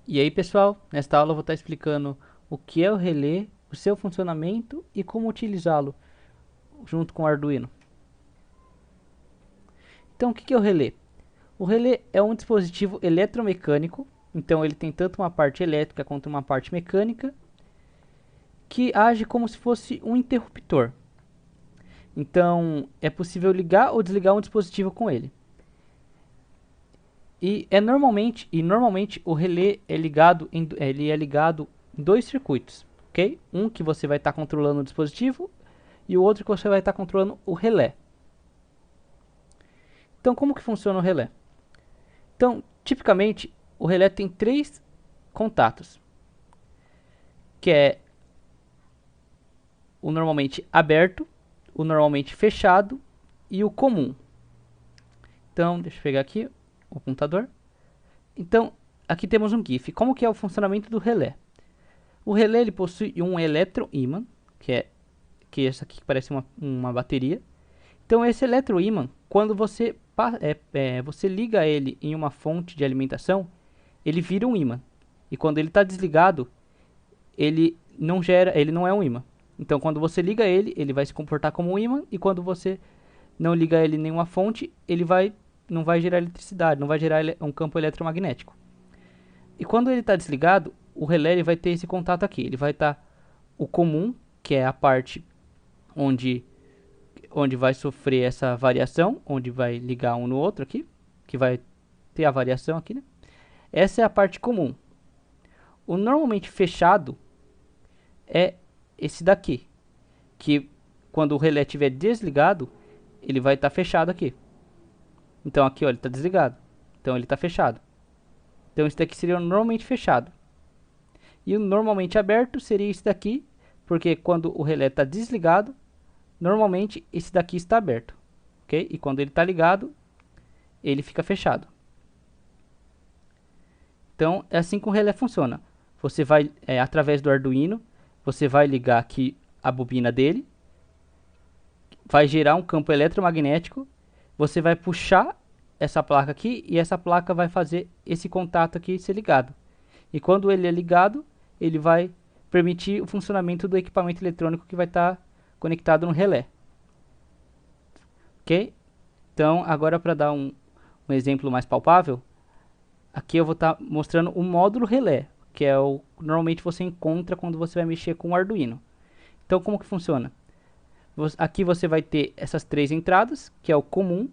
E aí, pessoal, nesta aula eu vou estar explicando o que é o relé, o seu funcionamento e como utilizá-lo junto com o Arduino. Então, o que é o relé? O relé é um dispositivo eletromecânico, então ele tem tanto uma parte elétrica quanto uma parte mecânica, que age como se fosse um interruptor. Então, é possível ligar ou desligar um dispositivo com ele. Normalmente o relé ele é ligado em dois circuitos, ok? Um que você vai estar controlando o dispositivo e o outro que você vai estar controlando o relé. Então, como que funciona o relé? Então, tipicamente, o relé tem três contatos, que é o normalmente aberto, o normalmente fechado e o comum. Então, deixa eu pegar aqui o computador. Então, aqui temos um GIF. Como que é o funcionamento do relé? O relé ele possui um eletroímã, que essa aqui parece uma bateria. Então esse eletroímã, quando você liga ele em uma fonte de alimentação, ele vira um ímã. E quando ele está desligado, ele não é um ímã. Então quando você liga ele, ele vai se comportar como um ímã, e quando você não liga ele em nenhuma fonte, não vai gerar eletricidade, não vai gerar um campo eletromagnético. E quando ele está desligado, o relé ele vai ter esse contato aqui. Ele vai estar o comum, que é a parte onde vai sofrer essa variação, onde vai ligar um no outro aqui, que vai ter a variação aqui, né? Essa é a parte comum. O normalmente fechado é esse daqui, que quando o relé estiver desligado, ele vai estar fechado aqui. Então aqui, ó, ele está desligado. Então ele está fechado. Então esse daqui seria o normalmente fechado. E o normalmente aberto seria esse daqui, porque quando o relé está desligado, normalmente esse daqui está aberto, ok? E quando ele está ligado, ele fica fechado. Então é assim que o relé funciona. Você vai, através do Arduino, você vai ligar aqui a bobina dele, vai gerar um campo eletromagnético, você vai puxar essa placa aqui e essa placa vai fazer esse contato aqui ser ligado. E quando ele é ligado, ele vai permitir o funcionamento do equipamento eletrônico que vai estar conectado no relé. Ok? Então, agora para dar um exemplo mais palpável, aqui eu vou estar mostrando o módulo relé, que é o que normalmente você encontra quando você vai mexer com o Arduino. Então, como que funciona? Aqui você vai ter essas três entradas, que é o comum,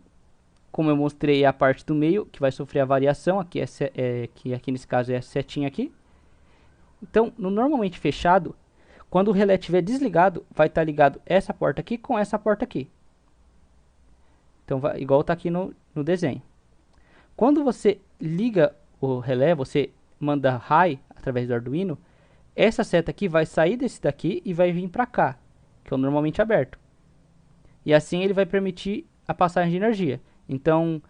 como eu mostrei, é a parte do meio, que vai sofrer a variação, que aqui nesse caso é a setinha aqui. Então, no normalmente fechado, quando o relé estiver desligado, vai estar ligado essa porta aqui com essa porta aqui. Então, igual está aqui no desenho. Quando você liga o relé, você manda high através do Arduino, essa seta aqui vai sair desse daqui e vai vir para cá, que é o normalmente aberto. E assim ele vai permitir a passagem de energia. Então,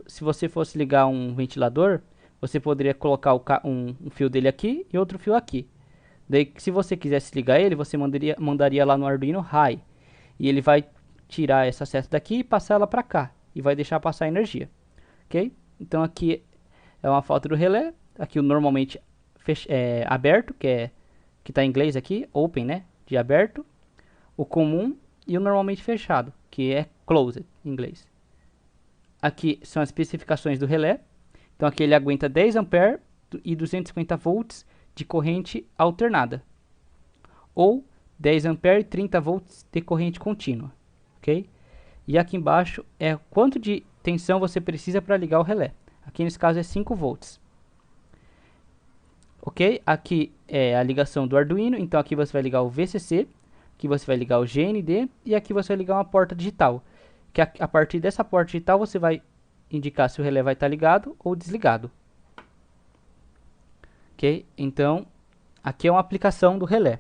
se você fosse ligar um ventilador, você poderia colocar um fio dele aqui e outro fio aqui. Daí, se você quisesse ligar ele, você mandaria lá no Arduino high. E ele vai tirar essa seta daqui e passar ela para cá. E vai deixar passar a energia. Ok? Então aqui é uma foto do relé. Aqui o normalmente aberto, que está em inglês aqui, open, né? De aberto. O comum e o normalmente fechado, que é closed em inglês. Aqui são as especificações do relé. Então aqui ele aguenta 10 ampere e 250 volts de corrente alternada. Ou 10 ampere e 30 volts de corrente contínua. Ok? E aqui embaixo é quanto de tensão você precisa para ligar o relé. Aqui nesse caso é 5 volts. Ok? Aqui é a ligação do Arduino. Então aqui você vai ligar o VCC. Aqui você vai ligar o GND. E aqui você vai ligar uma porta digital. Que a partir dessa porta digital você vai indicar se o relé vai estar ligado ou desligado. Ok? Então aqui é uma aplicação do relé.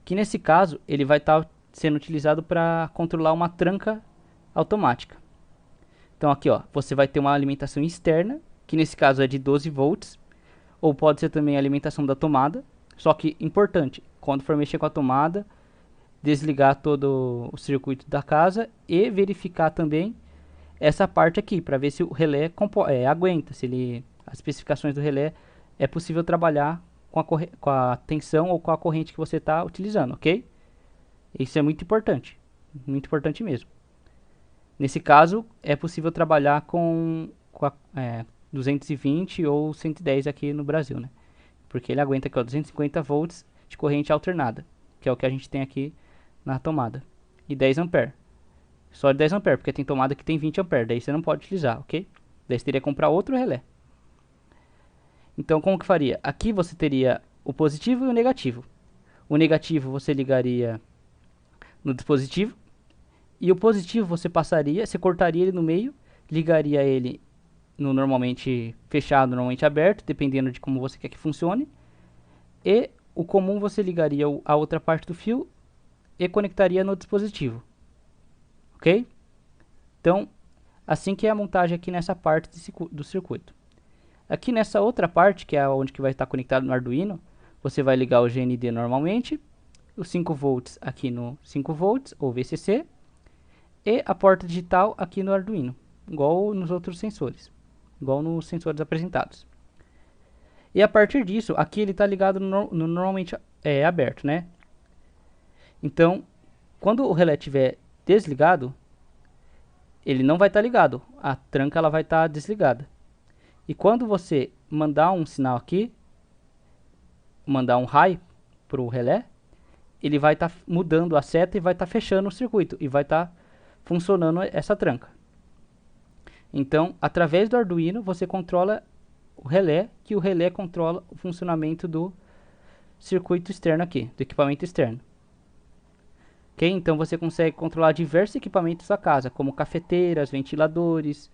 Que nesse caso ele vai estar sendo utilizado para controlar uma tranca automática. Então aqui, ó, você vai ter uma alimentação externa, que nesse caso é de 12 volts, ou pode ser também a alimentação da tomada. Só que importante, quando for mexer com a tomada, desligar todo o circuito da casa e verificar também essa parte aqui para ver se o relé aguenta, se as especificações do relé é possível trabalhar com a tensão ou com a corrente que você está utilizando, ok? Isso é muito importante mesmo. Nesse caso, é possível trabalhar com 220 ou 110 aqui no Brasil, né? Porque ele aguenta aqui, ó, 250 volts de corrente alternada, que é o que a gente tem aqui na tomada. E 10 ampere. Só de 10 ampere, porque tem tomada que tem 20 ampere, daí você não pode utilizar, ok? Daí você teria que comprar outro relé. Então, como que faria? Aqui você teria o positivo e o negativo. O negativo você ligaria no dispositivo, e o positivo você cortaria ele no meio, ligaria ele no normalmente fechado, normalmente aberto, dependendo de como você quer que funcione. E o comum você ligaria a outra parte do fio e conectaria no dispositivo. Ok? Então, assim que é a montagem aqui nessa parte do circuito. Aqui nessa outra parte, que é onde que vai estar conectado no Arduino, você vai ligar o GND normalmente, os 5 volts aqui no 5 volts ou VCC, e a porta digital aqui no Arduino, igual nos outros sensores, igual nos sensores apresentados. E a partir disso, aqui ele está ligado no normalmente aberto, né? Então, quando o relé estiver desligado, ele não vai estar ligado, a tranca ela vai estar desligada. E quando você mandar um sinal aqui, mandar um high para o relé, ele vai estar mudando a seta e vai estar fechando o circuito e vai estar funcionando essa tranca. Então, através do Arduino, você controla o relé, que o relé controla o funcionamento do circuito externo aqui, do equipamento externo. Ok? Então você consegue controlar diversos equipamentos da casa, como cafeteiras, ventiladores,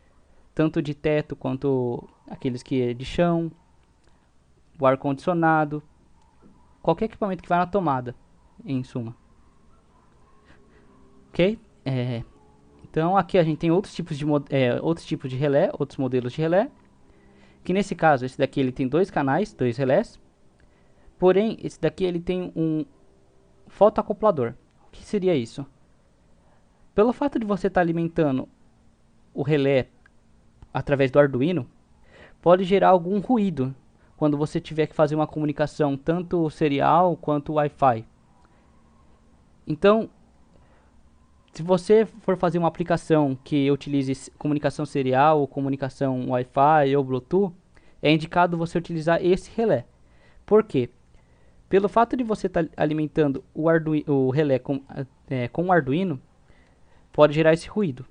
tanto de teto quanto aqueles que é de chão, o ar-condicionado, qualquer equipamento que vai na tomada, em suma. Ok? Então aqui a gente tem outros tipos de relé, outros modelos de relé, que nesse caso, esse daqui ele tem dois canais, dois relés, porém esse daqui ele tem um fotoacoplador. O que seria isso? Pelo fato de você estar alimentando o relé através do Arduino, pode gerar algum ruído quando você tiver que fazer uma comunicação tanto serial quanto Wi-Fi. Então, se você for fazer uma aplicação que utilize comunicação serial ou comunicação Wi-Fi ou Bluetooth, é indicado você utilizar esse relé. Por quê? Pelo fato de você estar alimentando o relé com o Arduino, pode gerar esse ruído.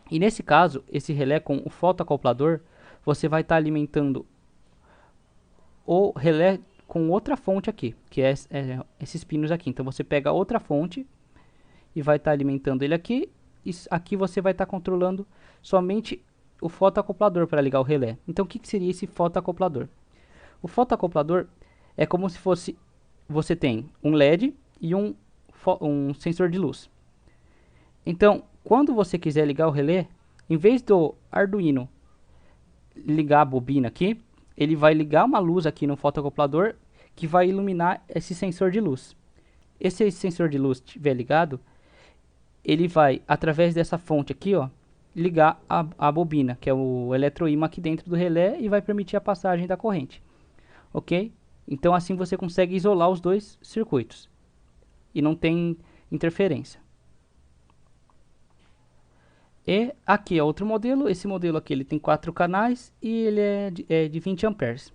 E nesse caso, esse relé com o fotoacoplador, você vai estar alimentando o relé com outra fonte aqui, que é esses pinos aqui. Então você pega outra fonte e vai estar alimentando ele aqui. E aqui você vai estar controlando somente o fotoacoplador para ligar o relé. Então o que seria esse fotoacoplador? O fotoacoplador é como se fosse, você tem um LED e um sensor de luz. Então, quando você quiser ligar o relé, em vez do Arduino ligar a bobina aqui, ele vai ligar uma luz aqui no fotoacoplador que vai iluminar esse sensor de luz. Esse sensor de luz estiver ligado, ele vai, através dessa fonte aqui, ó, ligar a bobina, que é o eletroímã aqui dentro do relé, e vai permitir a passagem da corrente. Ok? Então assim você consegue isolar os dois circuitos e não tem interferência. E aqui é outro modelo. Esse modelo aqui ele tem 4 canais e ele é de 20 amperes.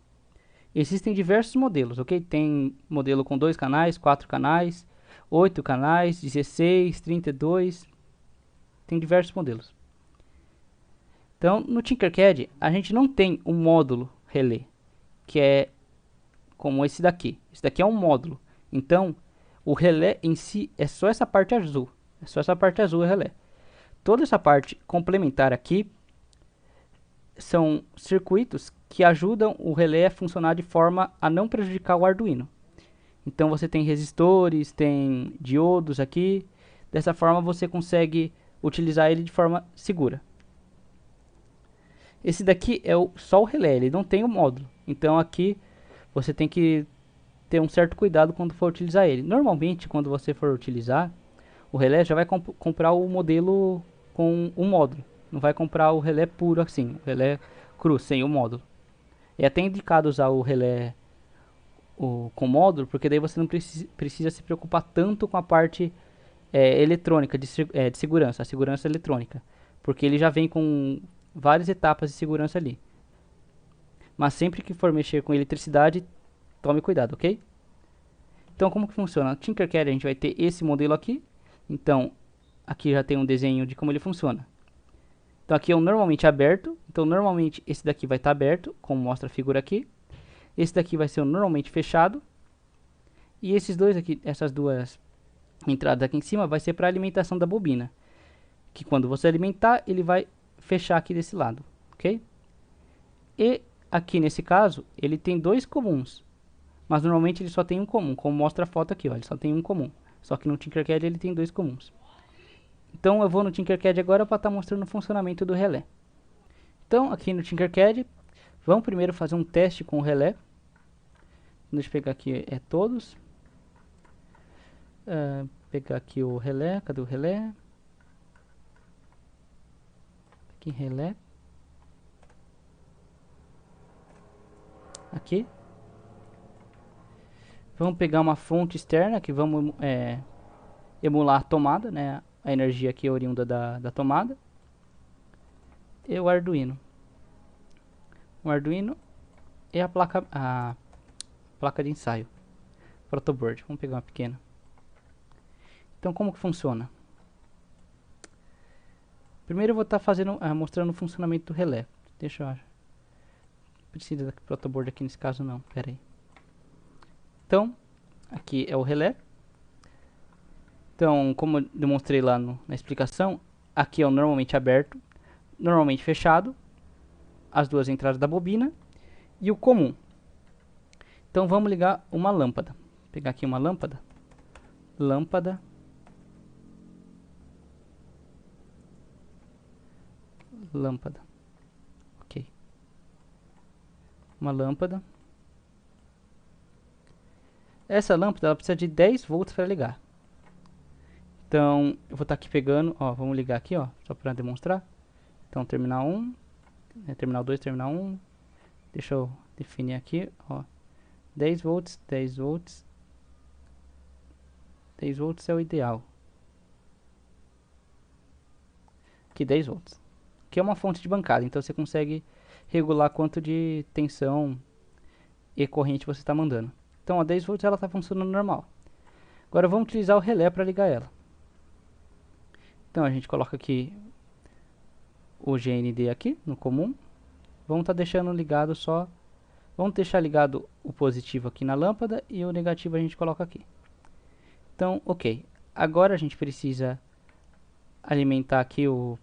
Existem diversos modelos, ok? Tem modelo com 2 canais, 4 canais, 8 canais, 16, 32. Tem diversos modelos. Então, no Tinkercad, a gente não tem um módulo relé, que é como esse daqui. Esse daqui é um módulo. Então, o relé em si é só essa parte azul. É só essa parte azul o relé. Toda essa parte complementar aqui são circuitos que ajudam o relé a funcionar de forma a não prejudicar o Arduino. Então você tem resistores, tem diodos aqui. Dessa forma você consegue utilizar ele de forma segura. Esse daqui é só o relé, ele não tem o módulo. Então aqui você tem que ter um certo cuidado quando for utilizar ele. Normalmente, quando você for utilizar o relé, já vai comprar o modelo com o módulo. Não vai comprar o relé puro assim, o relé cru, sem o módulo. É até indicado usar o relé com módulo, porque daí você não precisa se preocupar tanto com a parte eletrônica de segurança, a segurança eletrônica, porque ele já vem com várias etapas de segurança ali. Mas sempre que for mexer com eletricidade, tome cuidado, ok? Então, como que funciona? No Tinkercad a gente vai ter esse modelo aqui. Então, aqui já tem um desenho de como ele funciona. Então, aqui é um normalmente aberto. Então, normalmente esse daqui vai estar aberto, como mostra a figura aqui. Esse daqui vai ser um normalmente fechado. E esses dois aqui, essas duas entradas aqui em cima, vai ser para alimentação da bobina. Que quando você alimentar, ele vai fechar aqui desse lado, ok? E aqui nesse caso, ele tem dois comuns. Mas normalmente ele só tem um comum, como mostra a foto aqui, ó, ele só tem um comum. Só que no Tinkercad ele tem dois comuns. Então eu vou no Tinkercad agora para estar mostrando o funcionamento do relé. Então aqui no Tinkercad, vamos primeiro fazer um teste com o relé. Deixa eu pegar aqui todos. Pegar aqui o relé, cadê o relé? Aqui relé. Aqui. Vamos pegar uma fonte externa que vamos emular a tomada, né? A energia aqui é oriunda da tomada. E o Arduino. O Arduino é a placa de ensaio. Protoboard. Vamos pegar uma pequena. Então, como que funciona? Primeiro eu vou estar mostrando o funcionamento do relé. Deixa eu ver. Precisa da protoboard aqui nesse caso não. Pera aí. Então, aqui é o relé. Então, como eu demonstrei lá na explicação, aqui é o normalmente aberto, normalmente fechado, as duas entradas da bobina e o comum. Então vamos ligar uma lâmpada. Vou pegar aqui uma lâmpada. Lâmpada. Lâmpada. Ok. Uma lâmpada. Essa lâmpada ela precisa de 10 volts para ligar. Então eu vou estar aqui pegando, ó, vamos ligar aqui, ó, só para demonstrar. Então terminal 1, terminal 2, terminal 1. Deixa eu definir aqui, ó. 10 volts, 10 volts. 10 volts é o ideal. Aqui 10 volts. Que é uma fonte de bancada, então você consegue regular quanto de tensão e corrente você está mandando. Então a 10 volts ela está funcionando normal. Agora vamos utilizar o relé para ligar ela. Então a gente coloca aqui o GND aqui no comum. Vamos estar deixando ligado só. Vamos deixar ligado o positivo aqui na lâmpada e o negativo a gente coloca aqui. Então, ok. Agora a gente precisa alimentar aqui o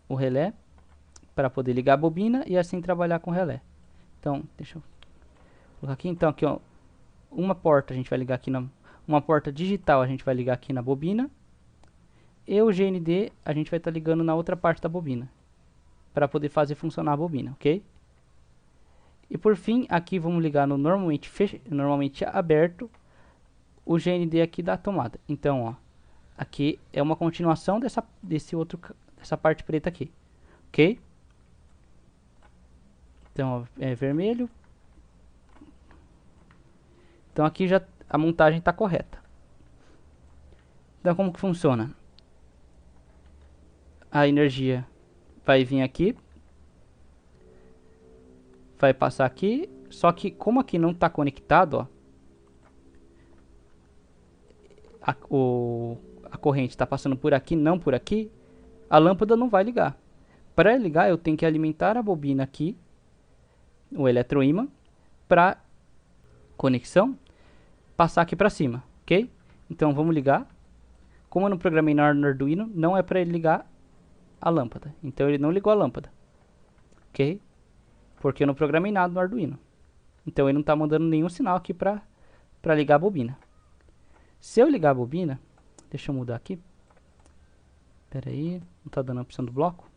relé para poder ligar a bobina e assim trabalhar com o relé. Então, deixa eu colocar aqui. Então, aqui ó, uma porta a gente vai ligar aqui uma porta digital a gente vai ligar aqui na bobina e o GND a gente vai estar ligando na outra parte da bobina para poder fazer funcionar a bobina, ok? E por fim, aqui vamos ligar no normalmente aberto o GND aqui da tomada. Então, ó, aqui é uma continuação dessa parte preta aqui, ok? Então, ó, é vermelho. Então aqui já a montagem está correta. Então como que funciona? A energia vai vir aqui, vai passar aqui, só que como aqui não está conectado, ó, a corrente está passando por aqui, não por aqui, a lâmpada não vai ligar. Para ligar eu tenho que alimentar a bobina aqui, o eletroímã, para conexão passar aqui para cima, ok? Então vamos ligar. Como eu não programei no Arduino, não é para ele ligar a lâmpada. Então ele não ligou a lâmpada, ok? Porque eu não programei nada no Arduino. Então ele não está mandando nenhum sinal aqui para ligar a bobina. Se eu ligar a bobina, deixa eu mudar aqui. Espera aí, não está dando a opção do bloco.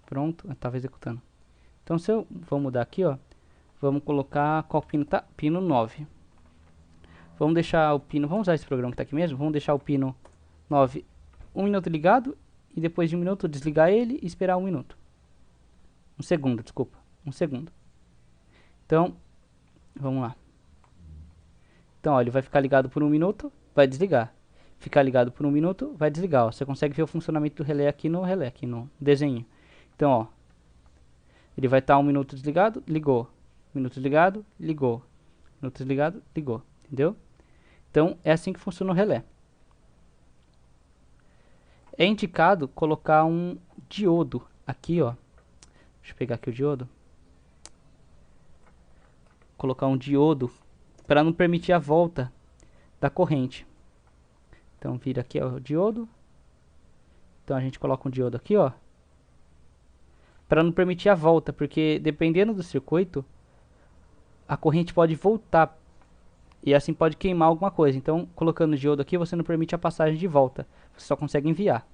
Pronto, estava executando. Então se eu vou mudar aqui, ó, vamos colocar qual pino tá? Pino 9. Vamos deixar o pino, vamos usar esse programa que está aqui mesmo, vamos deixar o pino 9 1 minuto ligado e depois de 1 minuto desligar ele e esperar 1 minuto. 1 segundo, desculpa, 1 segundo. Então, vamos lá. Então, ó, ele vai ficar ligado por 1 minuto, vai desligar. Ficar ligado por 1 minuto, vai desligar. Ó. Você consegue ver o funcionamento do relé, aqui no desenho. Então, ó, ele vai estar 1 minuto desligado, ligou. 1 minuto desligado, ligou. 1 minuto desligado, ligou. Entendeu? Então, é assim que funciona o relé. É indicado colocar um diodo aqui, ó. Deixa eu pegar aqui o diodo. Colocar um diodo para não permitir a volta da corrente. Então, vira aqui ó, o diodo. Então, a gente coloca um diodo aqui, ó. Para não permitir a volta, porque dependendo do circuito, a corrente pode voltar e assim pode queimar alguma coisa. Então, colocando o diodo aqui, você não permite a passagem de volta. Você só consegue enviar.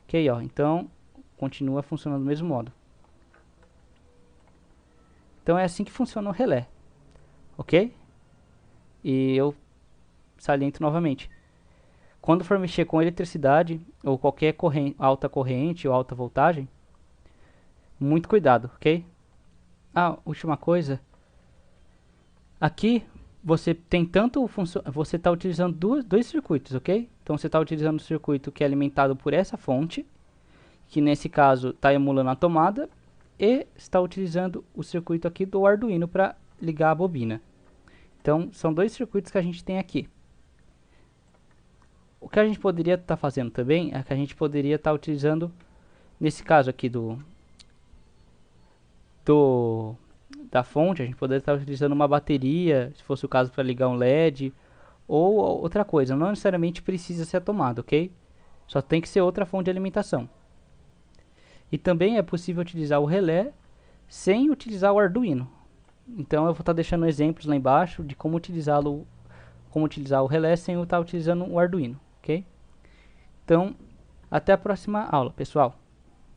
Ok, ó. Então, continua funcionando do mesmo modo. Então, é assim que funciona o relé. Ok? E eu saliento novamente. Quando for mexer com eletricidade, ou qualquer alta corrente ou alta voltagem, muito cuidado, ok? Ah, última coisa. Aqui você tem tanto você está utilizando dois circuitos, ok? Então você está utilizando o circuito que é alimentado por essa fonte, que nesse caso está emulando a tomada, e está utilizando o circuito aqui do Arduino para ligar a bobina. Então são dois circuitos que a gente tem aqui. O que a gente poderia estar fazendo também é que a gente poderia estar utilizando, nesse caso aqui da fonte, a gente poderia estar utilizando uma bateria, se fosse o caso para ligar um LED, ou outra coisa. Não necessariamente precisa ser a tomada, ok? Só tem que ser outra fonte de alimentação. E também é possível utilizar o relé sem utilizar o Arduino. Então eu vou estar deixando exemplos lá embaixo de como utilizar o relé sem estar utilizando o Arduino, ok? Então, até a próxima aula, pessoal.